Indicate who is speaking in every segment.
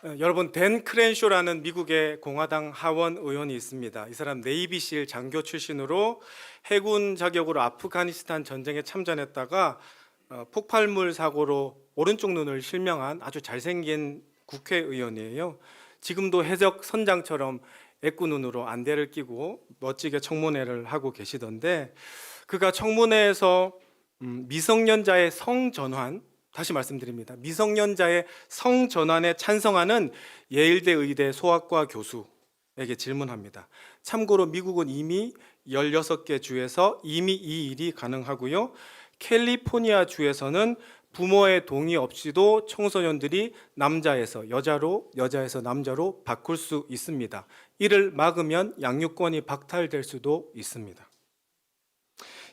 Speaker 1: 여러분, 댄 크렌쇼라는 미국의 공화당 하원 의원이 있습니다. 이 사람 네이비실 장교 출신으로 해군 자격으로 아프가니스탄 전쟁에 참전했다가 폭발물 사고로 오른쪽 눈을 실명한 아주 잘생긴 국회의원이에요. 지금도 해적 선장처럼 애꾸 눈으로 안대를 끼고 멋지게 청문회를 하고 계시던데, 그가 청문회에서 미성년자의 성전환, 다시 말씀드립니다. 미성년자의 성전환에 찬성하는 예일대 의대 소아과 교수에게 질문합니다. 참고로 미국은 이미 16개 주에서 이미 이 일이 가능하고요. 캘리포니아 주에서는 부모의 동의 없이도 청소년들이 남자에서 여자로, 여자에서 남자로 바꿀 수 있습니다. 이를 막으면 양육권이 박탈될 수도 있습니다.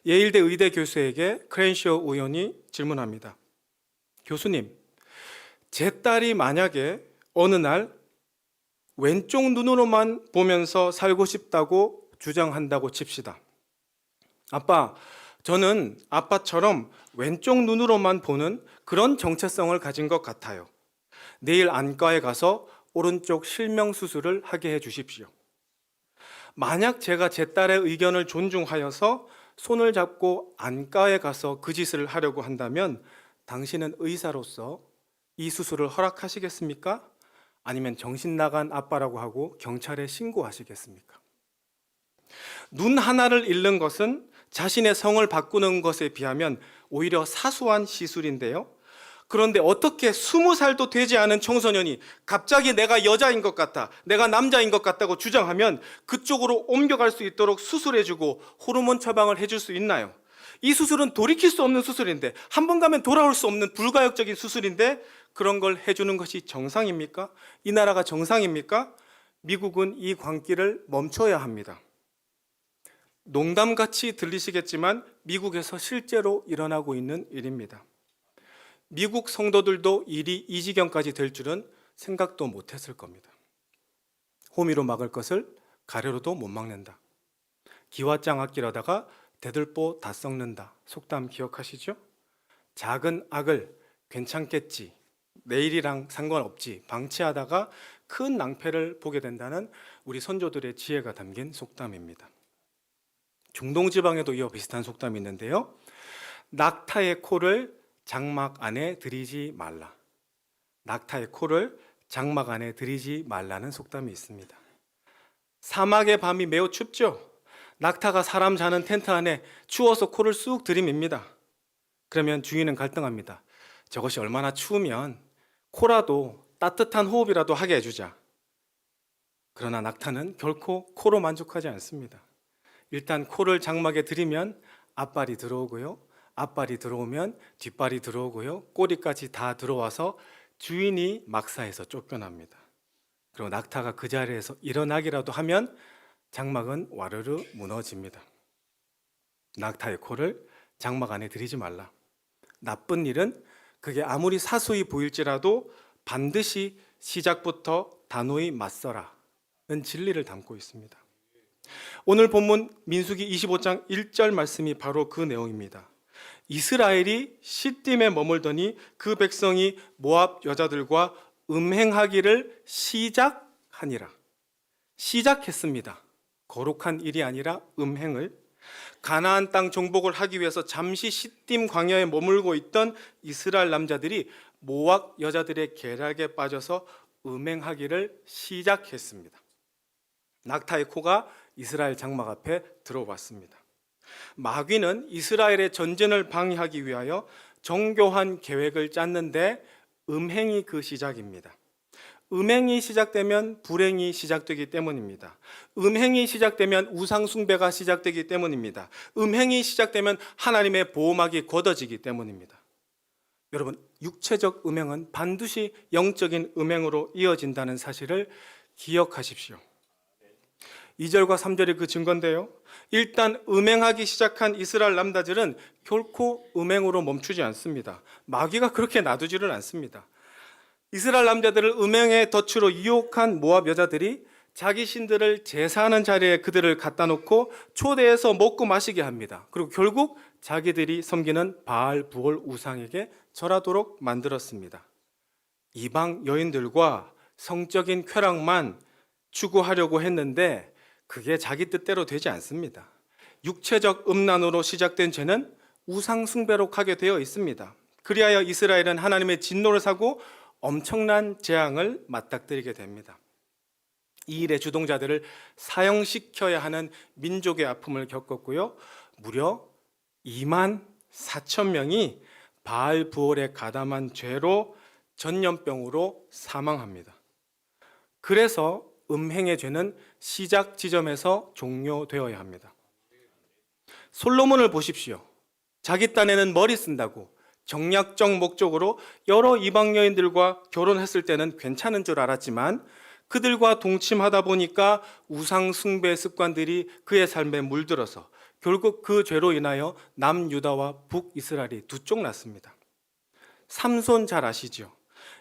Speaker 1: 예일대 의대 교수에게 크렌쇼 의원이 질문합니다. 교수님, 제 딸이 만약에 어느 날 왼쪽 눈으로만 보면서 살고 싶다고 주장한다고 칩시다. 아빠, 저는 아빠처럼 왼쪽 눈으로만 보는 그런 정체성을 가진 것 같아요. 내일 안과에 가서 오른쪽 실명 수술을 하게 해 주십시오. 만약 제가 제 딸의 의견을 존중하여서 손을 잡고 안과에 가서 그 짓을 하려고 한다면 당신은 의사로서 이 수술을 허락하시겠습니까? 아니면 정신 나간 아빠라고 하고 경찰에 신고하시겠습니까? 눈 하나를 잃는 것은 자신의 성을 바꾸는 것에 비하면 오히려 사소한 시술인데요. 그런데 어떻게 20살도 되지 않은 청소년이 갑자기 내가 여자인 것 같다, 내가 남자인 것 같다고 주장하면 그쪽으로 옮겨갈 수 있도록 수술해주고 호르몬 처방을 해줄 수 있나요? 이 수술은 돌이킬 수 없는 수술인데, 한 번 가면 돌아올 수 없는 불가역적인 수술인데 그런 걸 해주는 것이 정상입니까? 이 나라가 정상입니까? 미국은 이 광기를 멈춰야 합니다. 농담같이 들리시겠지만 미국에서 실제로 일어나고 있는 일입니다. 미국 성도들도 일이 이 지경까지 될 줄은 생각도 못했을 겁니다. 호미로 막을 것을 가래로도 못 막는다. 기와장 아끼려다가 대들보 다 썩는다. 속담 기억하시죠? 작은 악을 괜찮겠지, 내일이랑 상관없지 방치하다가 큰 낭패를 보게 된다는 우리 선조들의 지혜가 담긴 속담입니다. 중동 지방에도 이와 비슷한 속담이 있는데요. 낙타의 코를 장막 안에 들이지 말라. 낙타의 코를 장막 안에 들이지 말라는 속담이 있습니다. 사막의 밤이 매우 춥죠. 낙타가 사람 자는 텐트 안에 추워서 코를 쑥 들이밉니다. 그러면 주인은 갈등합니다. 저것이 얼마나 추우면 코라도 따뜻한 호흡이라도 하게 해주자. 그러나 낙타는 결코 코로 만족하지 않습니다. 일단 코를 장막에 들이면 앞발이 들어오고요, 앞발이 들어오면 뒷발이 들어오고요, 꼬리까지 다 들어와서 주인이 막사해서 쫓겨납니다. 그리고 낙타가 그 자리에서 일어나기라도 하면 장막은 와르르 무너집니다. 낙타의 코를 장막 안에 들이지 말라. 나쁜 일은 그게 아무리 사소히 보일지라도 반드시 시작부터 단호히 맞서라는 진리를 담고 있습니다. 오늘 본문 민수기 25장 1절 말씀이 바로 그 내용입니다. 이스라엘이 시딤에 머물더니 그 백성이 모압 여자들과 음행하기를 시작하니라. 시작했습니다. 거룩한 일이 아니라 음행을. 가나안 땅 정복을 하기 위해서 잠시 시딤 광야에 머물고 있던 이스라엘 남자들이 모압 여자들의 계략에 빠져서 음행하기를 시작했습니다. 낙타의 코가 이스라엘 장막 앞에 들어왔습니다. 마귀는 이스라엘의 전쟁을 방해하기 위하여 정교한 계획을 짰는데 음행이 그 시작입니다. 음행이 시작되면 불행이 시작되기 때문입니다. 음행이 시작되면 우상숭배가 시작되기 때문입니다. 음행이 시작되면 하나님의 보호막이 걷어지기 때문입니다. 여러분, 육체적 음행은 반드시 영적인 음행으로 이어진다는 사실을 기억하십시오. 2절과 3절이 그 증거인데요. 일단 음행하기 시작한 이스라엘 남자들은 결코 음행으로 멈추지 않습니다. 마귀가 그렇게 놔두지를 않습니다. 이스라엘 남자들을 음행의 덫으로 유혹한 모압 여자들이 자기 신들을 제사하는 자리에 그들을 갖다 놓고 초대해서 먹고 마시게 합니다. 그리고 결국 자기들이 섬기는 바알 부올 우상에게 절하도록 만들었습니다. 이방 여인들과 성적인 쾌락만 추구하려고 했는데 그게 자기 뜻대로 되지 않습니다. 육체적 음란으로 시작된 죄는 우상 숭배로 가게 되어 있습니다. 그리하여 이스라엘은 하나님의 진노를 사고 엄청난 재앙을 맞닥뜨리게 됩니다. 이 일의 주동자들을 사형시켜야 하는 민족의 아픔을 겪었고요. 무려 2만 4천 명이 바알 부올에 가담한 죄로 전염병으로 사망합니다. 그래서 음행의 죄는 시작 지점에서 종료되어야 합니다. 솔로몬을 보십시오. 자기 딴에는 머리 쓴다고 정략적 목적으로 여러 이방 여인들과 결혼했을 때는 괜찮은 줄 알았지만 그들과 동침하다 보니까 우상 숭배 습관들이 그의 삶에 물들어서 결국 그 죄로 인하여 남유다와 북이스라엘이 두 쪽 났습니다. 삼손 잘 아시죠?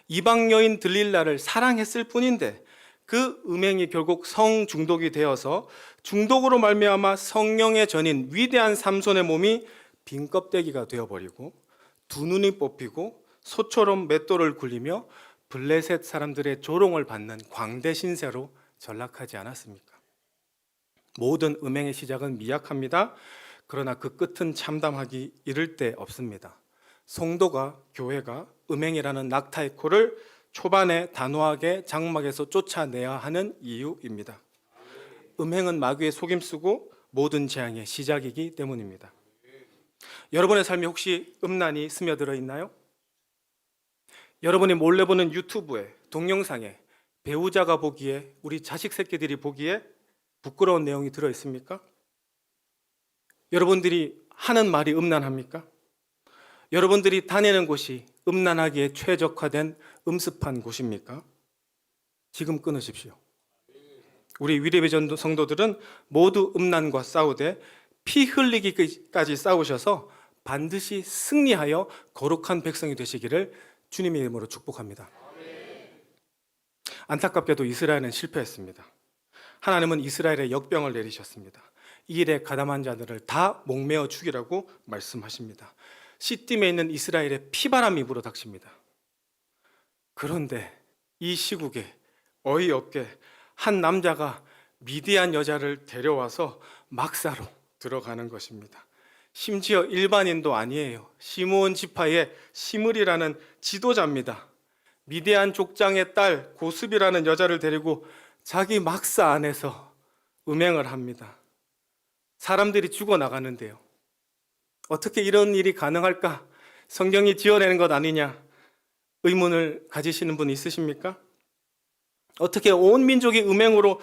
Speaker 1: 이방 여인 들릴라를 사랑했을 뿐인데 그 음행이 결국 성 중독이 되어서 중독으로 말미암아 성령의 전인 위대한 삼손의 몸이 빈 껍데기가 되어버리고 두 눈이 뽑히고 소처럼 맷돌을 굴리며 블레셋 사람들의 조롱을 받는 광대 신세로 전락하지 않았습니까? 모든 음행의 시작은 미약합니다. 그러나 그 끝은 참담하기 이를 데 없습니다. 성도가, 교회가 음행이라는 낙타의 코를 초반에 단호하게 장막에서 쫓아내야 하는 이유입니다. 음행은 마귀의 속임수고 모든 재앙의 시작이기 때문입니다. 여러분의 삶에 혹시 음란이 스며들어 있나요? 여러분이 몰래 보는 유튜브에, 동영상에 배우자가 보기에, 우리 자식 새끼들이 보기에 부끄러운 내용이 들어 있습니까? 여러분들이 하는 말이 음란합니까? 여러분들이 다니는 곳이 음란하기에 최적화된 음습한 곳입니까? 지금 끊으십시오. 우리 위례배전 성도들은 모두 음란과 싸우되 피 흘리기까지 싸우셔서 반드시 승리하여 거룩한 백성이 되시기를 주님의 이름으로 축복합니다. 안타깝게도 이스라엘은 실패했습니다. 하나님은 이스라엘의 역병을 내리셨습니다. 이 일에 가담한 자들을 다 목매어 죽이라고 말씀하십니다. 시딤에 있는 이스라엘의 피바람이 불어닥칩니다. 그런데 이 시국에 어이없게 한 남자가 미디안 여자를 데려와서 막사로 들어가는 것입니다. 심지어 일반인도 아니에요. 시므온 지파의 시므리라는 지도자입니다. 미디안 족장의 딸 고습이라는 여자를 데리고 자기 막사 안에서 음행을 합니다. 사람들이 죽어나가는데요. 어떻게 이런 일이 가능할까? 성경이 지어내는 것 아니냐? 의문을 가지시는 분 있으십니까? 어떻게 온 민족이 음행으로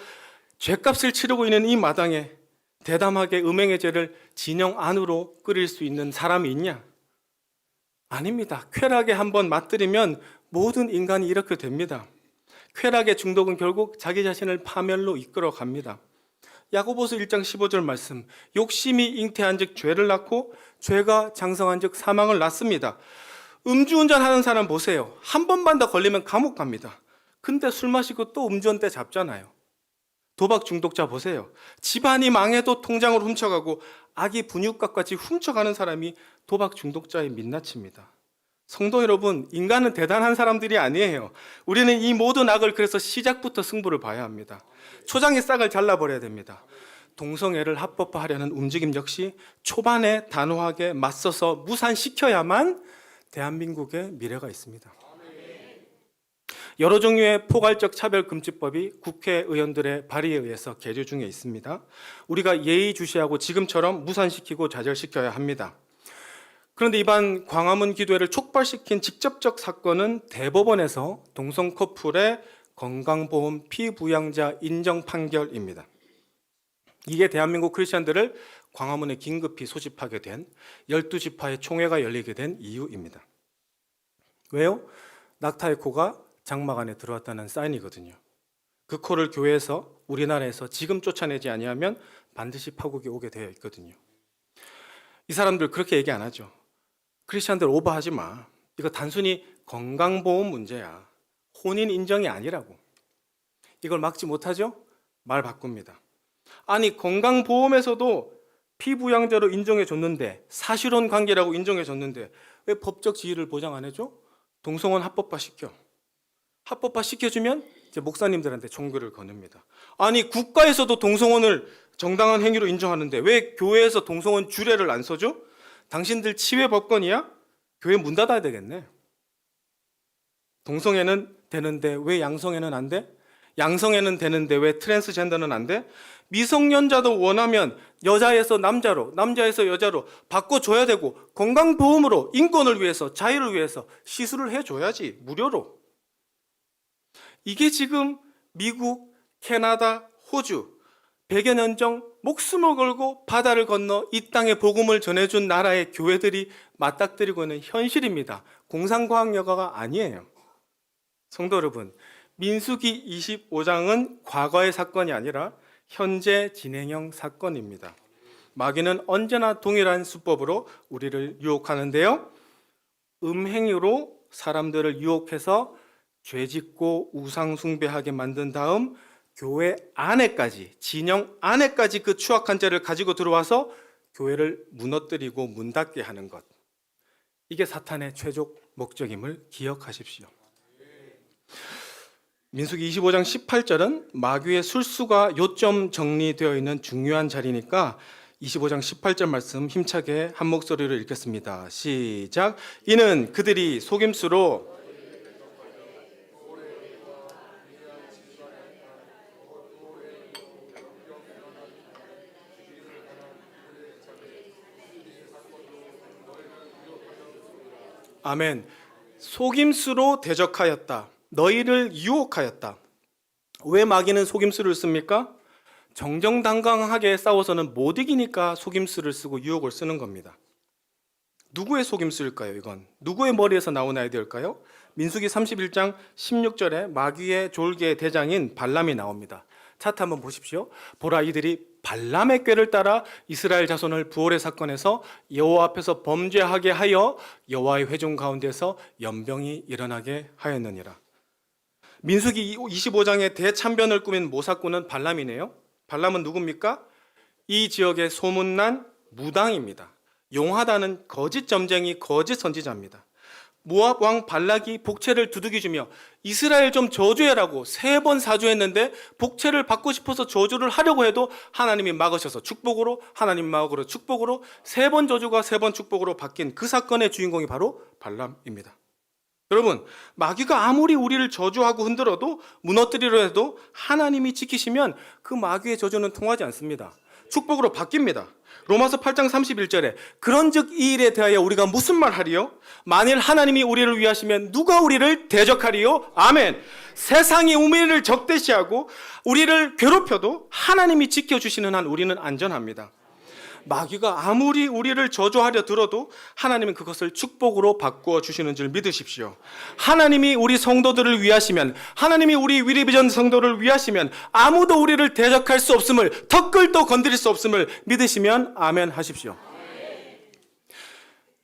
Speaker 1: 죄값을 치르고 있는 이 마당에 대담하게 음행의 죄를 진영 안으로 끌일 수 있는 사람이 있냐? 아닙니다. 쾌락에 한번 맛들이면 모든 인간이 이렇게 됩니다. 쾌락의 중독은 결국 자기 자신을 파멸로 이끌어 갑니다. 야고보서 1장 15절 말씀, 욕심이 잉태한 즉 죄를 낳고 죄가 장성한 즉 사망을 낳습니다. 음주운전하는 사람 보세요. 한 번만 더 걸리면 감옥 갑니다. 근데 술 마시고 또 음주운전 잡잖아요. 도박 중독자 보세요. 집안이 망해도 통장을 훔쳐가고 아기 분유값까지 훔쳐가는 사람이 도박 중독자의 민낯입니다. 성도 여러분, 인간은 대단한 사람들이 아니에요. 우리는 이 모든 악을 그래서 시작부터 승부를 봐야 합니다. 초장의 싹을 잘라버려야 됩니다. 동성애를 합법화하려는 움직임 역시 초반에 단호하게 맞서서 무산시켜야만 대한민국의 미래가 있습니다. 여러 종류의 포괄적 차별금지법이 국회의원들의 발의에 의해서 계류 중에 있습니다. 우리가 예의주시하고 지금처럼 무산시키고 좌절시켜야 합니다. 그런데 이번 광화문 기도회를 촉발시킨 직접적 사건은 대법원에서 동성 커플의 건강보험 피부양자 인정 판결입니다. 이게 대한민국 크리스천들을 광화문에 긴급히 소집하게 된 12지파의 총회가 열리게 된 이유입니다. 왜요? 낙타의 코가 장막 안에 들어왔다는 사인이거든요. 그 코를 교회에서, 우리나라에서 지금 쫓아내지 아니하면 반드시 파국이 오게 되어 있거든요. 이 사람들 그렇게 얘기 안 하죠. 크리스천들 오버하지 마. 이거 단순히 건강보험 문제야. 혼인 인정이 아니라고. 이걸 막지 못하죠? 말 바꿉니다. 아니, 건강보험에서도 피부양자로 인정해줬는데, 사실혼 관계라고 인정해줬는데 왜 법적 지위를 보장 안 해줘? 동성혼 합법화 시켜. 합법화 시켜주면 이제 목사님들한테 종교를 거늡니다. 아니 국가에서도 동성혼을 정당한 행위로 인정하는데 왜 교회에서 동성혼 주례를 안 써줘? 당신들 치외 법권이야? 교회 문 닫아야 되겠네. 동성애는 되는데 왜 양성애는 안 돼? 양성애는 되는데 왜 트랜스젠더는 안 돼? 미성년자도 원하면 여자에서 남자로, 남자에서 여자로 바꿔줘야 되고 건강보험으로 인권을 위해서, 자유를 위해서 시술을 해줘야지, 무료로. 이게 지금 미국, 캐나다, 호주 100여 년 전 목숨을 걸고 바다를 건너 이 땅에 복음을 전해준 나라의 교회들이 맞닥뜨리고 있는 현실입니다. 공상과학여가가 아니에요. 성도 여러분, 민수기 25장은 과거의 사건이 아니라 현재 진행형 사건입니다. 마귀는 언제나 동일한 수법으로 우리를 유혹하는데요. 음행으로 사람들을 유혹해서 죄짓고 우상숭배하게 만든 다음 교회 안에까지, 진영 안에까지 그 추악한 죄를 가지고 들어와서 교회를 무너뜨리고 문 닫게 하는 것. 이게 사탄의 최종 목적임을 기억하십시오. 민수기 25장 18절은 마귀의 술수가 요점 정리되어 있는 중요한 자리니까 25장 18절 말씀 힘차게 한 목소리로 읽겠습니다. 시작. 이는 그들이 속임수로 아멘. 속임수로 대적하였다. 너희를 유혹하였다. 왜 마귀는 속임수를 씁니까? 정정당당하게 싸워서는 못 이기니까 속임수를 쓰고 유혹을 쓰는 겁니다. 누구의 속임수일까요, 이건? 누구의 머리에서 나온 아이디어일까요? 민수기 31장 16절에 마귀의 졸개의 대장인 발람이 나옵니다. 차트 한번 보십시오. 보라, 이들이 발람의 꾀를 따라 이스라엘 자손을 부활의 사건에서 여호와 앞에서 범죄하게 하여 여호와의 회중 가운데서 연병이 일어나게 하였느니라. 민수기 25장의 대참변을 꾸민 모사꾼은 발람이네요. 발람은 누굽니까? 이 지역의 소문난 무당입니다. 용하다는 거짓 점쟁이, 거짓 선지자입니다. 모압 왕 발락이 복채를 두둑이주며 이스라엘 좀 저주해라고 3번 사주했는데 복채를 받고 싶어서 저주를 하려고 해도 하나님이 막으셔서 축복으로, 하나님 막으로 축복으로 3번 저주가 3번 축복으로 바뀐 그 사건의 주인공이 바로 발람입니다. 여러분, 마귀가 아무리 우리를 저주하고 흔들어도 무너뜨리려 해도 하나님이 지키시면 그 마귀의 저주는 통하지 않습니다. 축복으로 바뀝니다. 로마서 8장 31절에 그런즉 이 일에 대하여 우리가 무슨 말 하리요? 만일 하나님이 우리를 위하시면 누가 우리를 대적하리요? 아멘. 세상이 우리를 적대시하고 우리를 괴롭혀도 하나님이 지켜주시는 한 우리는 안전합니다. 마귀가 아무리 우리를 저주하려 들어도 하나님은 그것을 축복으로 바꾸어 주시는 줄 믿으십시오. 하나님이 우리 성도들을 위하시면, 하나님이 우리 위리비전 성도를 위하시면 아무도 우리를 대적할 수 없음을, 턱글도 건드릴 수 없음을 믿으시면 아멘 하십시오.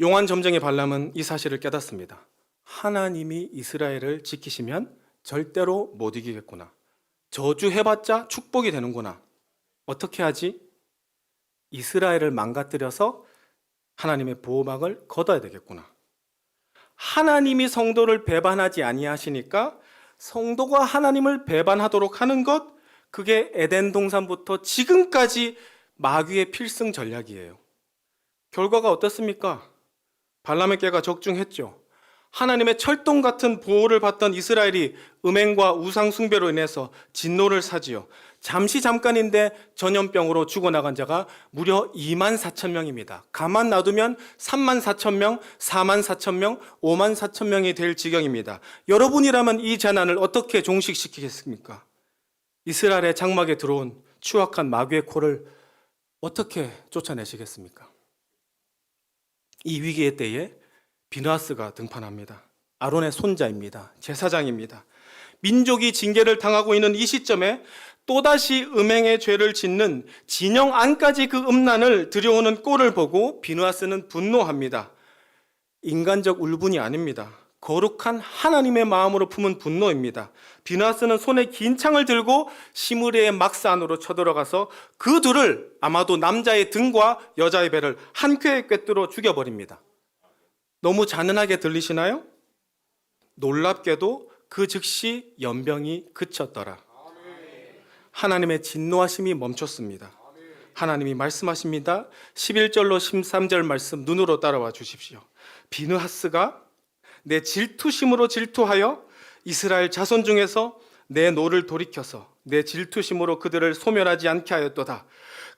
Speaker 1: 용한 점쟁이 발람은 이 사실을 깨닫습니다. 하나님이 이스라엘을 지키시면 절대로 못 이기겠구나. 저주해봤자 축복이 되는구나. 어떻게 하지? 이스라엘을 망가뜨려서 하나님의 보호막을 걷어야 되겠구나. 하나님이 성도를 배반하지 아니하시니까 성도가 하나님을 배반하도록 하는 것, 그게 에덴 동산부터 지금까지 마귀의 필승 전략이에요. 결과가 어떻습니까? 발람의 꾀가 적중했죠. 하나님의 철동 같은 보호를 받던 이스라엘이 음행과 우상 숭배로 인해서 진노를 사지요. 잠깐인데 전염병으로 죽어나간 자가 무려 2만 4천 명입니다. 가만 놔두면 3만 4천 명, 4만 4천 명, 5만 4천 명이 될 지경입니다. 여러분이라면 이 재난을 어떻게 종식시키겠습니까? 이스라엘의 장막에 들어온 추악한 마귀의 코를 어떻게 쫓아내시겠습니까? 이 위기의 때에 비느하스가 등판합니다. 아론의 손자입니다. 제사장입니다. 민족이 징계를 당하고 있는 이 시점에 또다시 음행의 죄를 짓는 진영 안까지 그 음란을 들여오는 꼴을 보고 비느하스는 분노합니다. 인간적 울분이 아닙니다. 거룩한 하나님의 마음으로 품은 분노입니다. 비느하스는 손에 긴 창을 들고 시므리의 막사 안으로 쳐들어가서 그 둘을, 아마도 남자의 등과 여자의 배를 한 쾌에 꿰뚫어 죽여버립니다. 너무 잔인하게 들리시나요? 놀랍게도 그 즉시 연병이 그쳤더라. 하나님의 진노하심이 멈췄습니다. 하나님이 말씀하십니다. 11절로 13절 말씀 눈으로 따라와 주십시오. 비느하스가 내 질투심으로 질투하여 이스라엘 자손 중에서 내 노를 돌이켜서 내 질투심으로 그들을 소멸하지 않게 하였도다.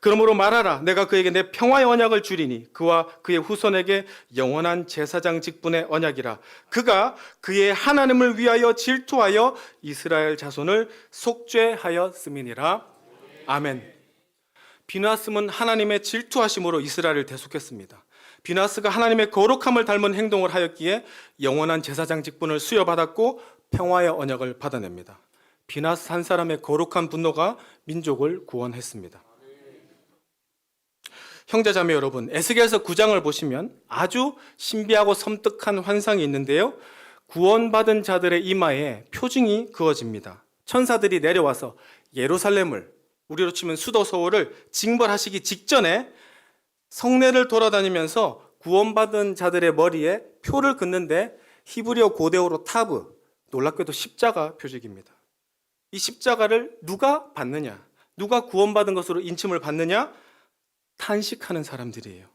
Speaker 1: 그러므로 말하라. 내가 그에게 내 평화의 언약을 주리니 그와 그의 후손에게 영원한 제사장 직분의 언약이라. 그가 그의 하나님을 위하여 질투하여 이스라엘 자손을 속죄하였음이니라. 아멘. 비느하스는 하나님의 질투하심으로 이스라엘을 대속했습니다. 비느하스가 하나님의 거룩함을 닮은 행동을 하였기에 영원한 제사장 직분을 수여받았고 평화의 언약을 받아냅니다. 비느하스 한 사람의 거룩한 분노가 민족을 구원했습니다. 형제자매 여러분, 에스겔서 9장을 보시면 아주 신비하고 섬뜩한 환상이 있는데요. 구원받은 자들의 이마에 표징이 그어집니다. 천사들이 내려와서 예루살렘을, 우리로 치면 수도 서울을 징벌하시기 직전에 성내를 돌아다니면서 구원받은 자들의 머리에 표를 긋는데 히브리어 고대어로 타브, 놀랍게도 십자가 표적입니다. 이 십자가를 누가 받느냐? 누가 구원받은 것으로 인침을 받느냐? 탄식하는 사람들이에요.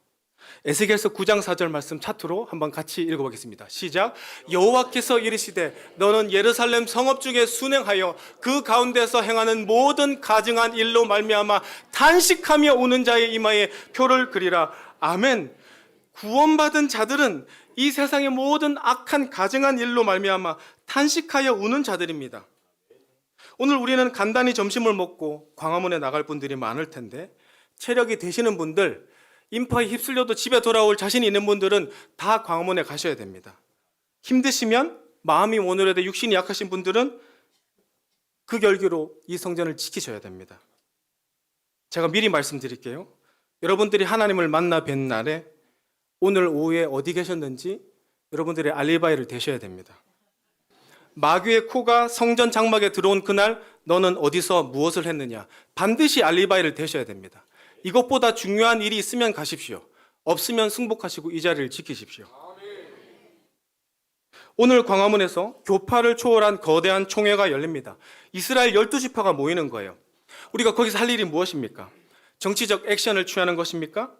Speaker 1: 에스겔서 9장 4절 말씀 차트로 한번 같이 읽어보겠습니다. 시작. 여호와께서 이르시되 너는 예루살렘 성읍 중에 순행하여 그 가운데서 행하는 모든 가증한 일로 말미암아 탄식하며 우는 자의 이마에 표를 그리라. 아멘. 구원받은 자들은 이 세상의 모든 악한 가증한 일로 말미암아 탄식하여 우는 자들입니다. 오늘 우리는 간단히 점심을 먹고 광화문에 나갈 분들이 많을 텐데 체력이 되시는 분들, 인파에 휩쓸려도 집에 돌아올 자신이 있는 분들은 다 광화문에 가셔야 됩니다. 힘드시면, 마음이 오늘에도 육신이 약하신 분들은 그 결기로 이 성전을 지키셔야 됩니다. 제가 미리 말씀드릴게요. 여러분들이 하나님을 만나 뵌 날에 오늘 오후에 어디 계셨는지 여러분들의 알리바이를 대셔야 됩니다. 마귀의 코가 성전 장막에 들어온 그날 너는 어디서 무엇을 했느냐? 반드시 알리바이를 대셔야 됩니다. 이것보다 중요한 일이 있으면 가십시오. 없으면 승복하시고 이 자리를 지키십시오. 오늘 광화문에서 교파를 초월한 거대한 총회가 열립니다. 이스라엘 12지파가 모이는 거예요. 우리가 거기서 할 일이 무엇입니까? 정치적 액션을 취하는 것입니까?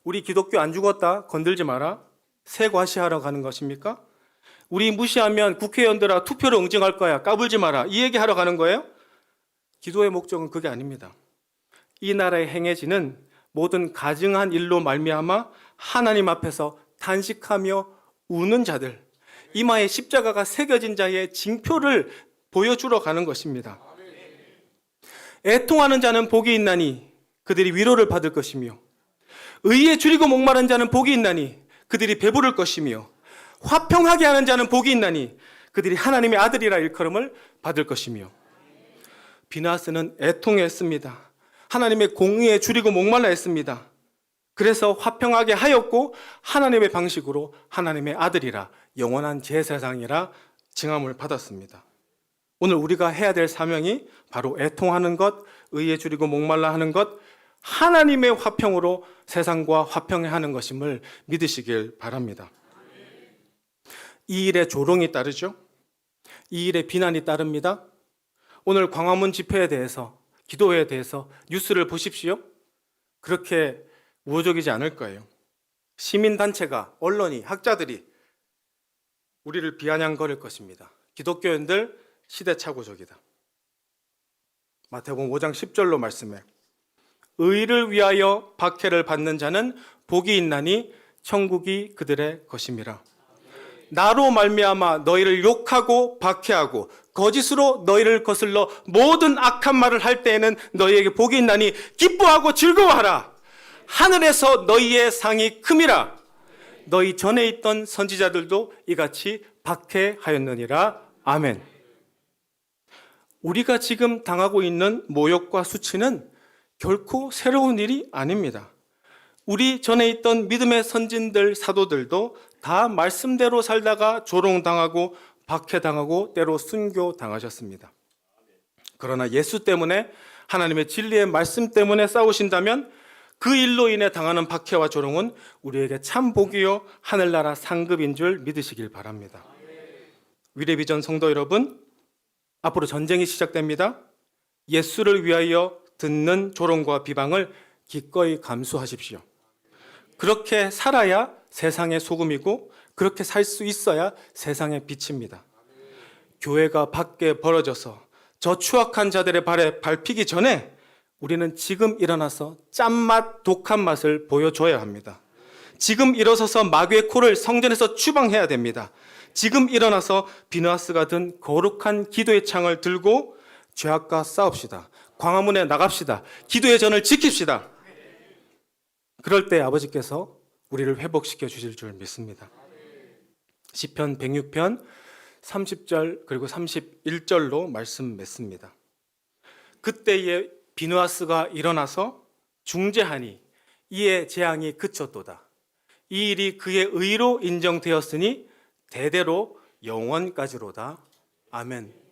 Speaker 1: 우리 기독교 안 죽었다 건들지 마라 새 과시하러 가는 것입니까? 우리 무시하면 국회의원들아 투표로 응징할 거야 까불지 마라 이 얘기하러 가는 거예요? 기도의 목적은 그게 아닙니다. 이 나라에 행해지는 모든 가증한 일로 말미암아 하나님 앞에서 탄식하며 우는 자들, 이마에 십자가가 새겨진 자의 징표를 보여주러 가는 것입니다. 애통하는 자는 복이 있나니 그들이 위로를 받을 것이며 의에 줄이고 목마른 자는 복이 있나니 그들이 배부를 것이며 화평하게 하는 자는 복이 있나니 그들이 하나님의 아들이라 일컬음을 받을 것이며 비느하스는 애통했습니다. 하나님의 공의에 줄이고 목말라 했습니다. 그래서 화평하게 하였고 하나님의 방식으로 하나님의 아들이라 영원한 제사장이라 칭함을 받았습니다. 오늘 우리가 해야 될 사명이 바로 애통하는 것, 의에 줄이고 목말라 하는 것, 하나님의 화평으로 세상과 화평해 하는 것임을 믿으시길 바랍니다. 이 일에 조롱이 따르죠. 이 일에 비난이 따릅니다. 오늘 광화문 집회에 대해서, 기도회에 대해서 뉴스를 보십시오. 그렇게 우호적이지 않을 거예요. 시민단체가, 언론이, 학자들이 우리를 비아냥거릴 것입니다. 기독교인들 시대착오적이다. 마태복음 5장 10절로 말씀해 의를 위하여 박해를 받는 자는 복이 있나니 천국이 그들의 것임이라. 나로 말미암아 너희를 욕하고 박해하고 거짓으로 너희를 거슬러 모든 악한 말을 할 때에는 너희에게 복이 있나니 기뻐하고 즐거워하라. 하늘에서 너희의 상이 큼이라. 너희 전에 있던 선지자들도 이같이 박해하였느니라. 아멘. 우리가 지금 당하고 있는 모욕과 수치는 결코 새로운 일이 아닙니다. 우리 전에 있던 믿음의 선진들, 사도들도 다 말씀대로 살다가 조롱당하고 박해당하고 때로 순교당하셨습니다. 그러나 예수 때문에 하나님의 진리의 말씀 때문에 싸우신다면 그 일로 인해 당하는 박해와 조롱은 우리에게 참 복이요 하늘나라 상급인 줄 믿으시길 바랍니다. 위례비전 성도 여러분, 앞으로 전쟁이 시작됩니다. 예수를 위하여 듣는 조롱과 비방을 기꺼이 감수하십시오. 그렇게 살아야 세상의 소금이고 그렇게 살 수 있어야 세상의 빛입니다. 교회가 밖에 벌어져서 저 추악한 자들의 발에 밟히기 전에 우리는 지금 일어나서 짠맛, 독한 맛을 보여줘야 합니다. 지금 일어서서 마귀의 코를 성전에서 추방해야 됩니다. 지금 일어나서 비느하스가 든 거룩한 기도의 창을 들고 죄악과 싸웁시다. 광화문에 나갑시다. 기도의 전을 지킵시다. 그럴 때 아버지께서 우리를 회복시켜 주실 줄 믿습니다. 시편 106편 30절 그리고 31절로 말씀 맺습니다. 그때에 비느하스가 일어나서 중재하니 이에 재앙이 그쳤도다. 이 일이 그의 의로 인정되었으니 대대로 영원까지로다. 아멘.